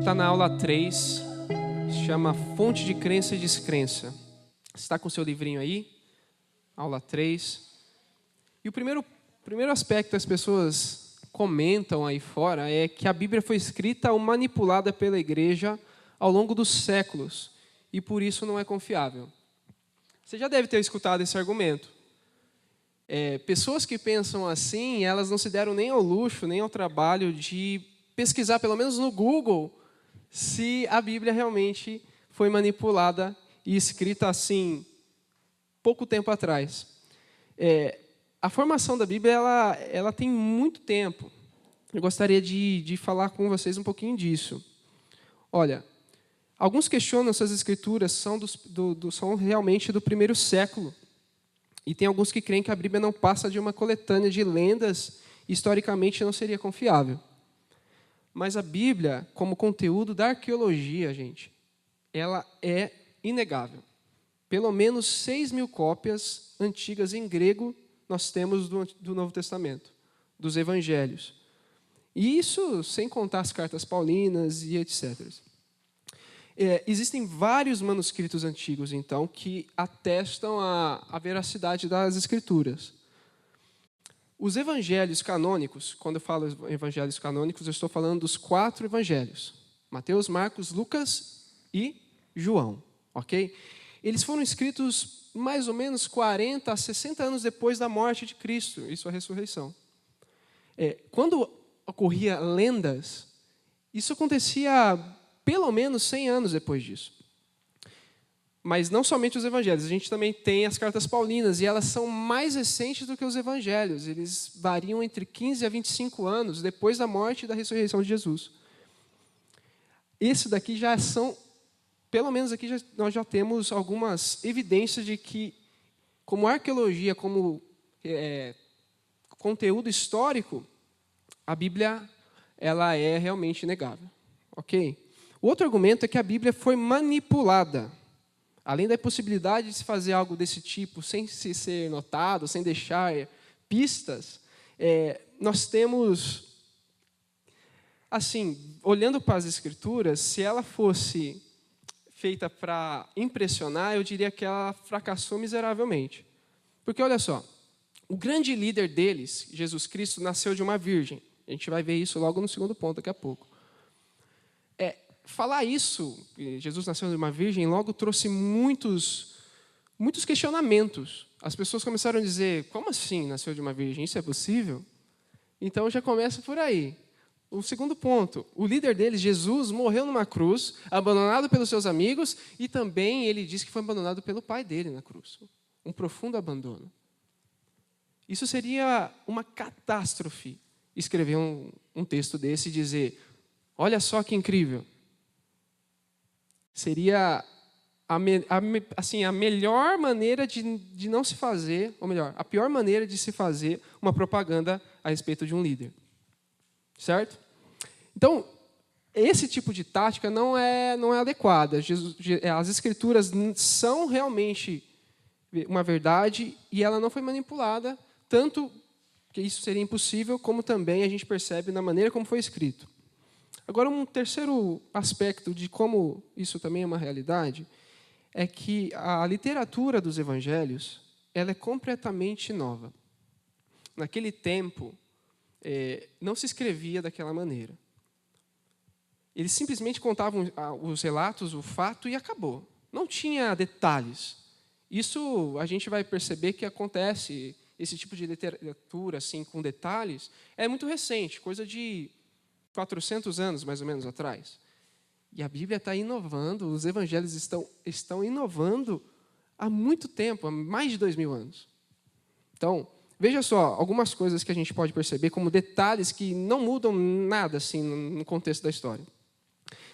está na aula 3, chama Fonte de Crença e Descrença. Você está com o seu livrinho aí? Aula 3. E o primeiro aspecto que as pessoas comentam aí fora é que a Bíblia foi escrita ou manipulada pela igreja ao longo dos séculos e por isso não é confiável. Você já deve ter escutado esse argumento. Pessoas que pensam assim, elas não se deram nem ao luxo, nem ao trabalho de pesquisar, pelo menos no Google, se a Bíblia realmente foi manipulada e escrita assim, pouco tempo atrás. A formação da Bíblia ela tem muito tempo. Eu gostaria de falar com vocês um pouquinho disso. Olha, alguns questionam se as escrituras são realmente do primeiro século. E tem alguns que creem que a Bíblia não passa de uma coletânea de lendas e, historicamente, não seria confiável. Mas a Bíblia, como conteúdo da arqueologia, gente, ela é inegável. Pelo menos 6.000 cópias antigas em grego nós temos do Novo Testamento, dos Evangelhos. E isso sem contar as cartas paulinas e etc. Existem vários manuscritos antigos, então, que atestam a veracidade das Escrituras. Os evangelhos canônicos, quando eu falo evangelhos canônicos, eu estou falando dos 4 evangelhos. Mateus, Marcos, Lucas e João. Ok? Eles foram escritos mais ou menos 40 a 60 anos depois da morte de Cristo e sua ressurreição. Quando ocorria lendas, isso acontecia pelo menos 100 anos depois disso. Mas não somente os evangelhos, a gente também tem as cartas paulinas, e elas são mais recentes do que os evangelhos. Eles variam entre 15 a 25 anos depois da morte e da ressurreição de Jesus. Esse daqui já são, pelo menos aqui nós já temos algumas evidências de que, como arqueologia, como conteúdo histórico, a Bíblia ela é realmente inegável. Ok? O outro argumento é que a Bíblia foi manipulada. Além da possibilidade de se fazer algo desse tipo sem ser notado, sem deixar pistas, nós temos, assim, olhando para as Escrituras, se ela fosse feita para impressionar, eu diria que ela fracassou miseravelmente. Porque, olha só, o grande líder deles, Jesus Cristo, nasceu de uma virgem. A gente vai ver isso logo no segundo ponto, daqui a pouco. Falar isso, Jesus nasceu de uma virgem, logo trouxe muitos questionamentos. As pessoas começaram a dizer, como assim nasceu de uma virgem? Isso é possível? Então já começa por aí. O segundo ponto, o líder deles, Jesus, morreu numa cruz, abandonado pelos seus amigos, e também ele diz que foi abandonado pelo pai dele na cruz. Um profundo abandono. Isso seria uma catástrofe, escrever um texto desse e dizer, olha só que incrível. Seria a melhor maneira de não se fazer, ou melhor, a pior maneira de se fazer uma propaganda a respeito de um líder. Certo? Então, esse tipo de tática não é adequada. As Escrituras são realmente uma verdade e ela não foi manipulada, tanto que isso seria impossível, como também a gente percebe na maneira como foi escrito. Agora, um terceiro aspecto de como isso também é uma realidade é que a literatura dos evangelhos ela é completamente nova. Naquele tempo, não se escrevia daquela maneira. Eles simplesmente contavam os relatos, o fato, e acabou. Não tinha detalhes. Isso a gente vai perceber que acontece, esse tipo de literatura assim, com detalhes, é muito recente, coisa de 400 anos, mais ou menos, atrás. E a Bíblia está inovando, os evangelhos estão inovando há muito tempo, há mais de 2.000 anos. Então, veja só, algumas coisas que a gente pode perceber como detalhes que não mudam nada assim, no contexto da história.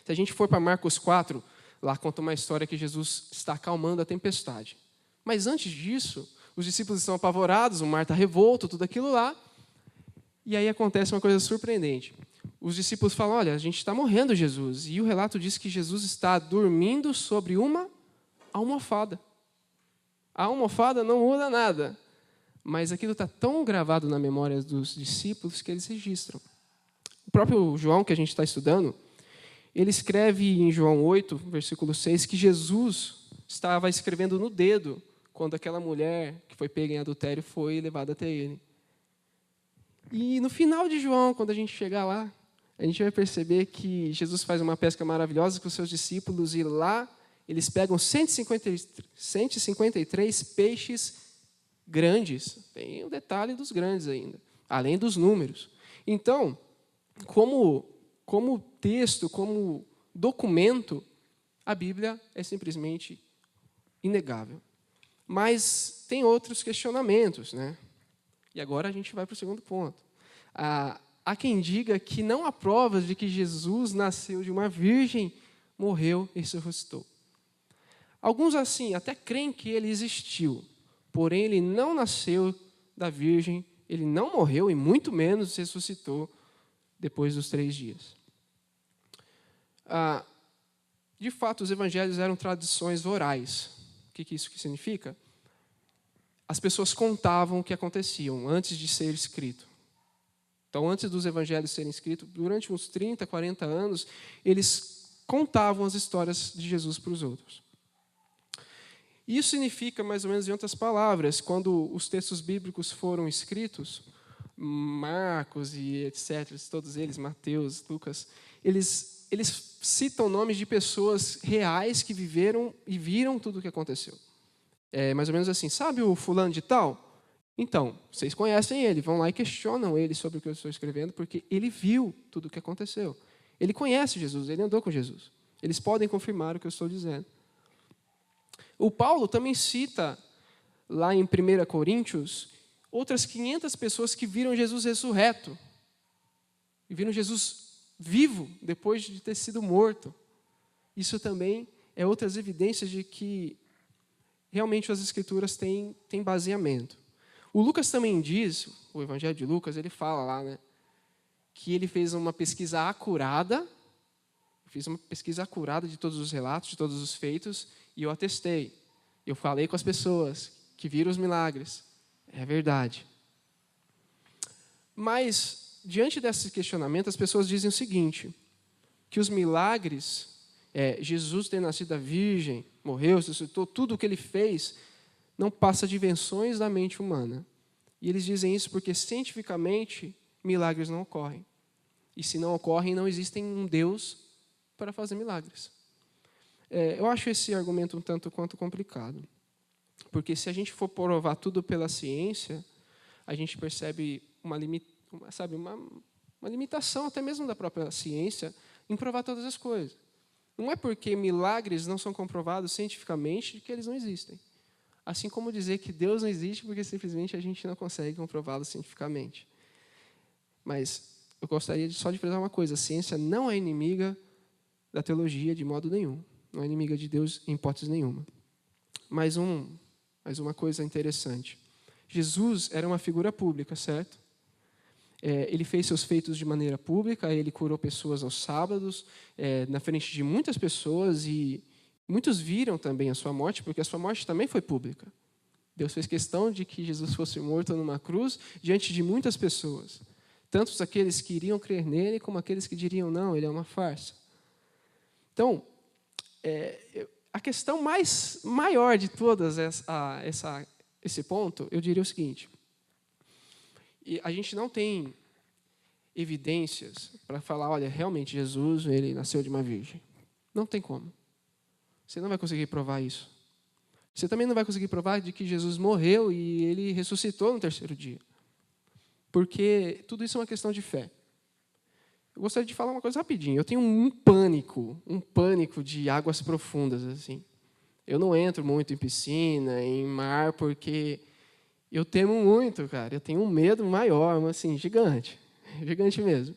Se a gente for para Marcos 4, lá conta uma história que Jesus está acalmando a tempestade. Mas antes disso, os discípulos estão apavorados, o mar está revolto, tudo aquilo lá. E aí acontece uma coisa surpreendente. Os discípulos falam, olha, a gente está morrendo, Jesus. E o relato diz que Jesus está dormindo sobre uma almofada. A almofada não muda nada. Mas aquilo está tão gravado na memória dos discípulos que eles registram. O próprio João, que a gente está estudando, ele escreve em João 8, versículo 6, que Jesus estava escrevendo no dedo quando aquela mulher que foi pega em adultério foi levada até ele. E no final de João, quando a gente chegar lá, a gente vai perceber que Jesus faz uma pesca maravilhosa com os seus discípulos e lá eles pegam 153 peixes grandes. Tem o detalhe dos grandes ainda, além dos números. Então, como texto, como documento, a Bíblia é simplesmente inegável. Mas tem outros questionamentos, né? E agora a gente vai para o segundo ponto. Há quem diga que não há provas de que Jesus nasceu de uma virgem, morreu e ressuscitou. Alguns, assim, até creem que ele existiu, porém ele não nasceu da virgem, ele não morreu e muito menos ressuscitou depois dos 3 dias. De fato, os evangelhos eram tradições orais. O que isso significa? As pessoas contavam o que aconteciam antes de ser escrito. Então, antes dos evangelhos serem escritos, durante uns 30, 40 anos, eles contavam as histórias de Jesus para os outros. Isso significa, mais ou menos em outras palavras, quando os textos bíblicos foram escritos, Marcos e etc., todos eles, Mateus, Lucas, eles citam nomes de pessoas reais que viveram e viram tudo o que aconteceu. É mais ou menos assim, sabe o fulano de tal? Então, vocês conhecem ele, vão lá e questionam ele sobre o que eu estou escrevendo, porque ele viu tudo o que aconteceu. Ele conhece Jesus, ele andou com Jesus. Eles podem confirmar o que eu estou dizendo. O Paulo também cita, lá em 1 Coríntios, outras 500 pessoas que viram Jesus ressurreto. E viram Jesus vivo, depois de ter sido morto. Isso também é outras evidências de que realmente as Escrituras têm baseamento. O Lucas também diz, o Evangelho de Lucas, ele fala lá, né, que ele fez uma pesquisa acurada, de todos os relatos, de todos os feitos, e eu atestei. Eu falei com as pessoas que viram os milagres. É verdade. Mas, diante desse questionamento, as pessoas dizem o seguinte, que os milagres, Jesus ter nascido da virgem, morreu, ressuscitou, tudo o que ele fez, não passa de invenções da mente humana. E eles dizem isso porque, cientificamente, milagres não ocorrem. E se não ocorrem, não existe um Deus para fazer milagres. Eu acho esse argumento um tanto quanto complicado. Porque se a gente for provar tudo pela ciência, a gente percebe uma limitação até mesmo da própria ciência em provar todas as coisas. Não é porque milagres não são comprovados cientificamente que eles não existem. Assim como dizer que Deus não existe porque simplesmente a gente não consegue comprová-lo cientificamente. Mas eu gostaria só de frisar uma coisa, a ciência não é inimiga da teologia de modo nenhum. Não é inimiga de Deus em hipótese nenhuma. Mais uma coisa interessante. Jesus era uma figura pública, certo? Ele fez seus feitos de maneira pública, ele curou pessoas aos sábados, na frente de muitas pessoas, e muitos viram também a sua morte, porque a sua morte também foi pública. Deus fez questão de que Jesus fosse morto numa cruz diante de muitas pessoas. Tanto aqueles que iriam crer nele, como aqueles que diriam, não, ele é uma farsa. Então, a questão maior de todas esse ponto, eu diria o seguinte. E a gente não tem evidências para falar, olha, realmente Jesus, ele nasceu de uma virgem. Não tem como. Você não vai conseguir provar isso. Você também não vai conseguir provar de que Jesus morreu e ele ressuscitou no 3º dia. Porque tudo isso é uma questão de fé. Eu gostaria de falar uma coisa rapidinho. Eu tenho um pânico de águas profundas, assim. Eu não entro muito em piscina, em mar, porque eu temo muito, cara. Eu tenho um medo maior, assim, gigante. Gigante mesmo.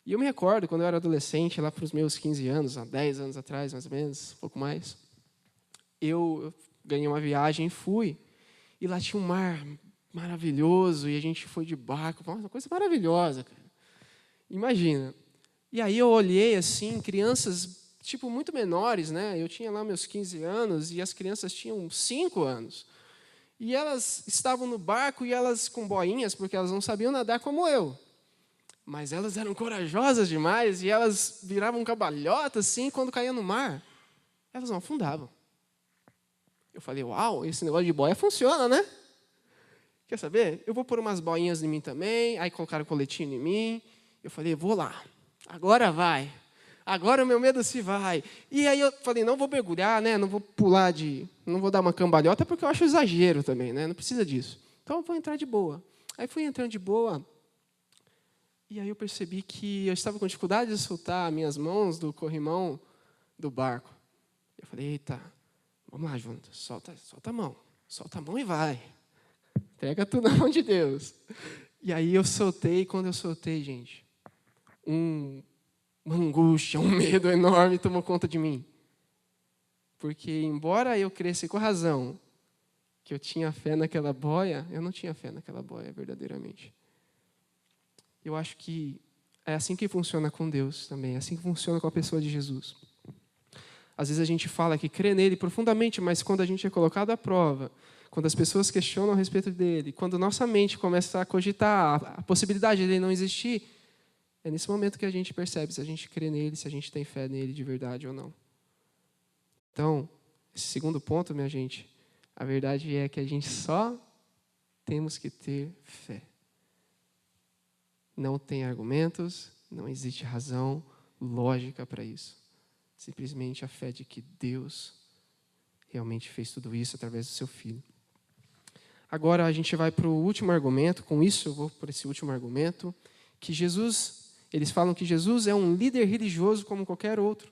E eu me recordo, quando eu era adolescente, lá para os meus 15 anos, há 10 anos atrás, mais ou menos, um pouco mais, eu ganhei uma viagem e fui. E lá tinha um mar maravilhoso, e a gente foi de barco. Uma coisa maravilhosa, cara. Imagina. E aí eu olhei, assim, crianças, tipo, muito menores, né? Eu tinha lá meus 15 anos, e as crianças tinham 5 anos. E elas estavam no barco, e elas com boinhas, porque elas não sabiam nadar como eu. Mas elas eram corajosas demais e elas viravam cambalhotas assim quando caíam no mar. Elas não afundavam. Eu falei, uau, esse negócio de boia funciona, né? Quer saber? Eu vou pôr umas boinhas em mim também. Aí colocaram coletinho em mim. Eu falei, vou lá. Agora vai. Agora o meu medo se vai. E aí eu falei, não vou mergulhar, né? Não vou pular não vou dar uma cambalhota, porque eu acho exagero também, né? Não precisa disso. Então eu vou entrar de boa. Aí fui entrando de boa. E aí eu percebi que eu estava com dificuldade de soltar minhas mãos do corrimão do barco. Eu falei, eita, vamos lá, Junto, solta a mão. Solta a mão e vai. Entrega tudo na mão de Deus. E aí eu soltei, e quando eu soltei, gente, uma angústia, um medo enorme tomou conta de mim. Porque, embora eu cresça com razão que eu tinha fé naquela boia, eu não tinha fé naquela boia, verdadeiramente. Eu acho que é assim que funciona com Deus também, é assim que funciona com a pessoa de Jesus. Às vezes a gente fala que crê nele profundamente, mas quando a gente é colocado à prova, quando as pessoas questionam a respeito dele, quando nossa mente começa a cogitar a possibilidade dele não existir, é nesse momento que a gente percebe se a gente crê nele, se a gente tem fé nele de verdade ou não. Então, esse segundo ponto, minha gente, a verdade é que a gente só temos que ter fé. Não tem argumentos, não existe razão lógica para isso. Simplesmente a fé de que Deus realmente fez tudo isso através do seu Filho. Agora a gente vai para o último argumento. Com isso eu vou para esse último argumento, que eles falam que Jesus é um líder religioso como qualquer outro.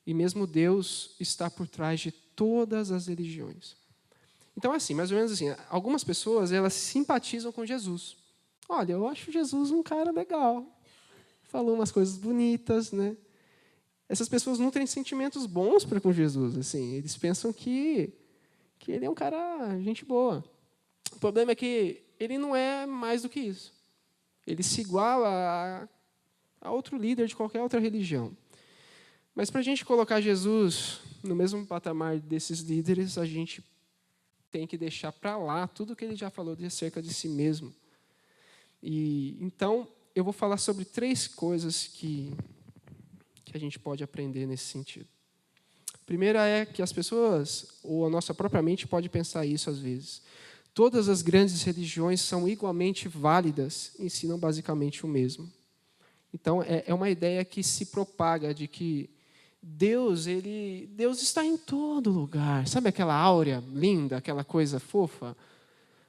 E mesmo Deus está por trás de todas as religiões. Então, assim, mais ou menos assim, algumas pessoas, elas simpatizam com Jesus. Olha, eu acho Jesus um cara legal. Falou umas coisas bonitas, né? Essas pessoas nutrem sentimentos bons para com Jesus. Assim, eles pensam que ele é um cara, gente boa. O problema é que ele não é mais do que isso. Ele se iguala a outro líder de qualquer outra religião. Mas para a gente colocar Jesus no mesmo patamar desses líderes, a gente tem que deixar para lá tudo o que ele já falou acerca de si mesmo. E então eu vou falar sobre 3 coisas que a gente pode aprender nesse sentido. A primeira é que as pessoas, ou a nossa própria mente pode pensar isso às vezes. Todas as grandes religiões são igualmente válidas, ensinam basicamente o mesmo. Então é uma ideia que se propaga de que Deus está em todo lugar. Sabe aquela áurea linda, aquela coisa fofa?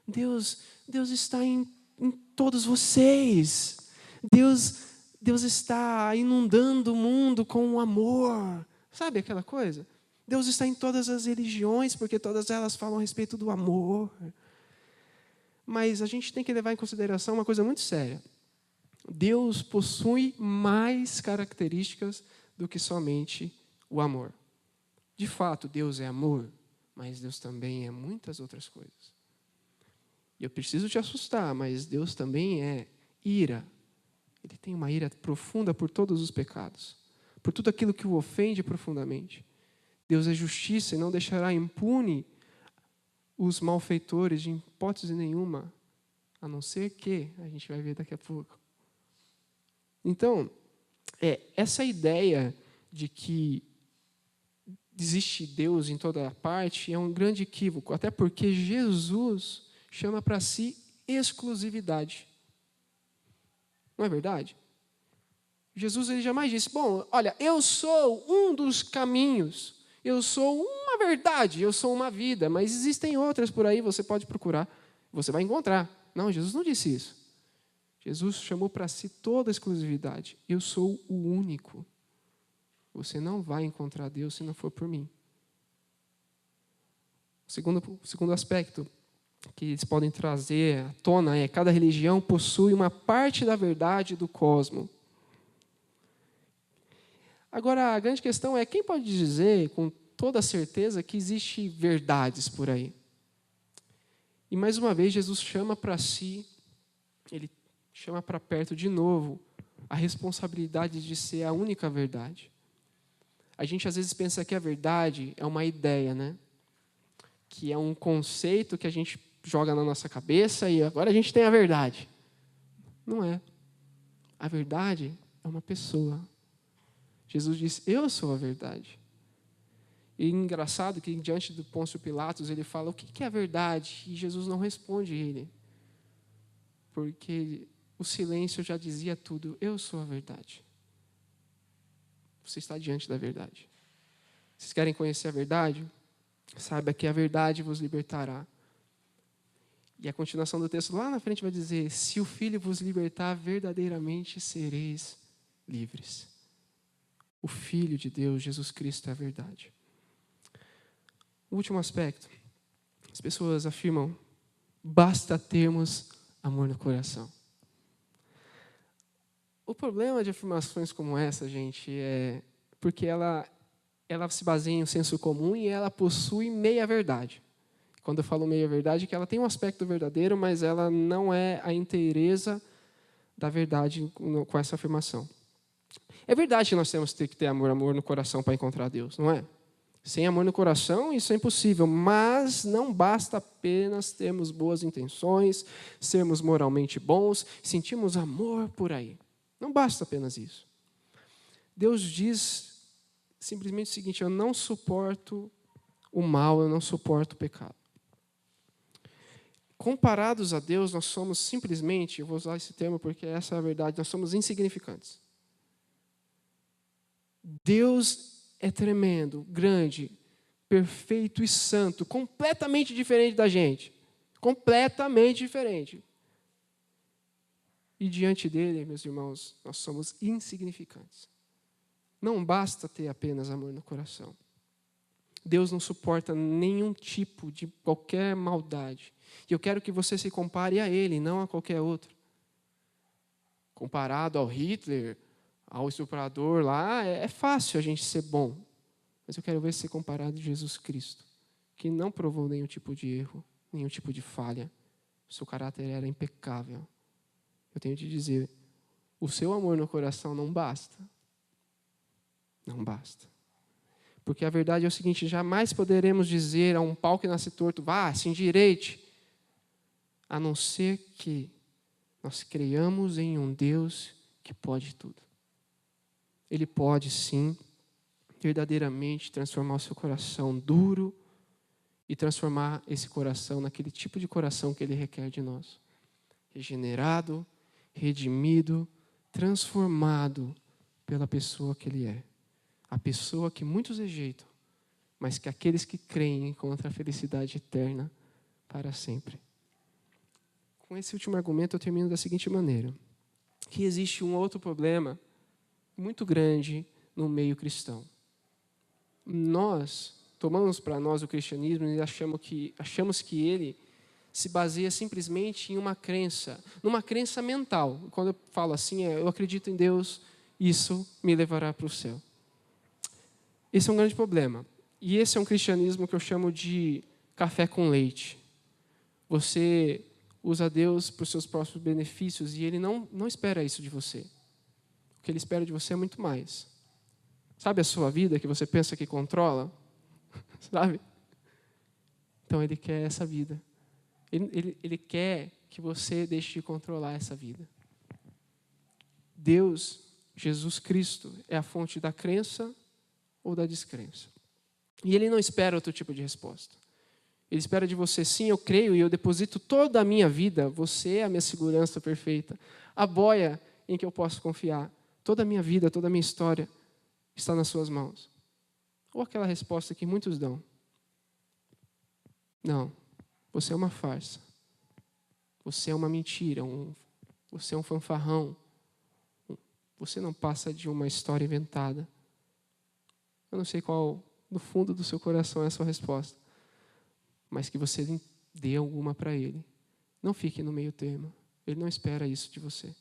Deus está em todos vocês. Deus está inundando o mundo com o amor. Sabe aquela coisa? Deus está em todas as religiões, porque todas elas falam a respeito do amor. Mas a gente tem que levar em consideração uma coisa muito séria. Deus possui mais características do que somente o amor. De fato, Deus é amor, mas Deus também é muitas outras coisas. E eu preciso te assustar, mas Deus também é ira. Ele tem uma ira profunda por todos os pecados, por tudo aquilo que o ofende profundamente. Deus é justiça e não deixará impune os malfeitores de hipótese nenhuma, a não ser que, a gente vai ver daqui a pouco. Então, essa ideia de que existe Deus em toda parte é um grande equívoco, até porque Jesus chama para si exclusividade. Não é verdade? Jesus ele jamais disse, bom, olha, eu sou um dos caminhos, eu sou uma verdade, eu sou uma vida, mas existem outras por aí, você pode procurar, você vai encontrar. Não, Jesus não disse isso. Jesus chamou para si toda a exclusividade. Eu sou o único. Você não vai encontrar Deus se não for por mim. O segundo aspecto que eles podem trazer à tona é cada religião possui uma parte da verdade do cosmos. Agora, a grande questão é, quem pode dizer com toda certeza que existe verdades por aí? E mais uma vez, Jesus chama para si, ele chama para perto de novo a responsabilidade de ser a única verdade. A gente às vezes pensa que a verdade é uma ideia, né? Que é um conceito que a gente joga na nossa cabeça e agora a gente tem a verdade. Não é. A verdade é uma pessoa. Jesus disse, eu sou a verdade. E é engraçado que diante do Pôncio Pilatos, ele fala, o que é a verdade? E Jesus não responde ele. Porque o silêncio já dizia tudo, eu sou a verdade. Você está diante da verdade. Vocês querem conhecer a verdade? Saiba que a verdade vos libertará. E a continuação do texto lá na frente vai dizer, se o Filho vos libertar, verdadeiramente sereis livres. O Filho de Deus, Jesus Cristo, é a verdade. O último aspecto. As pessoas afirmam, basta termos amor no coração. O problema de afirmações como essa, gente, é porque ela se baseia em um senso comum e ela possui meia-verdade. Quando eu falo meia-verdade, é que ela tem um aspecto verdadeiro, mas ela não é a inteireza da verdade com essa afirmação. É verdade que nós temos que ter amor no coração para encontrar Deus, não é? Sem amor no coração, isso é impossível, mas não basta apenas termos boas intenções, sermos moralmente bons, sentirmos amor por aí. Não basta apenas isso. Deus diz simplesmente o seguinte, eu não suporto o mal, eu não suporto o pecado. Comparados a Deus, nós somos simplesmente, eu vou usar esse termo porque essa é a verdade, nós somos insignificantes. Deus é tremendo, grande, perfeito e santo, completamente diferente da gente. Completamente diferente. E diante dele, meus irmãos, nós somos insignificantes. Não basta ter apenas amor no coração. Deus não suporta nenhum tipo de qualquer maldade. E eu quero que você se compare a ele, não a qualquer outro. Comparado ao Hitler, ao estuprador lá, é fácil a gente ser bom. Mas eu quero ver ser comparado a Jesus Cristo, que não provou nenhum tipo de erro, nenhum tipo de falha. O seu caráter era impecável. Eu tenho de dizer, o seu amor no coração não basta. Não basta. Porque a verdade é o seguinte, jamais poderemos dizer a um pau que nasce torto, vá, se endireite, a não ser que nós creiamos em um Deus que pode tudo. Ele pode, sim, verdadeiramente transformar o seu coração duro e transformar esse coração naquele tipo de coração que Ele requer de nós. Regenerado, redimido, transformado pela pessoa que Ele é. A pessoa que muitos rejeitam, mas que aqueles que creem encontram a felicidade eterna para sempre. Com esse último argumento eu termino da seguinte maneira, que existe um outro problema muito grande no meio cristão. Nós tomamos para nós o cristianismo e achamos que ele se baseia simplesmente em uma crença, numa crença mental. Quando eu falo assim, eu acredito em Deus, isso me levará para o céu. Esse é um grande problema. E esse é um cristianismo que eu chamo de café com leite. Você usa Deus para os seus próprios benefícios e Ele não espera isso de você. O que Ele espera de você é muito mais. Sabe a sua vida que você pensa que controla? Sabe? Então Ele quer essa vida. Ele quer que você deixe de controlar essa vida. Deus, Jesus Cristo, é a fonte da crença ou da descrença. E Ele não espera outro tipo de resposta. Ele espera de você, sim, eu creio e eu deposito toda a minha vida, você é a minha segurança perfeita, a boia em que eu posso confiar. Toda a minha vida, toda a minha história está nas suas mãos. Ou aquela resposta que muitos dão. Não, você é uma farsa. Você é uma mentira, você é um fanfarrão. Você não passa de uma história inventada. Eu não sei qual, no fundo do seu coração, é a sua resposta. Mas que você dê alguma para Ele. Não fique no meio termo. Ele não espera isso de você.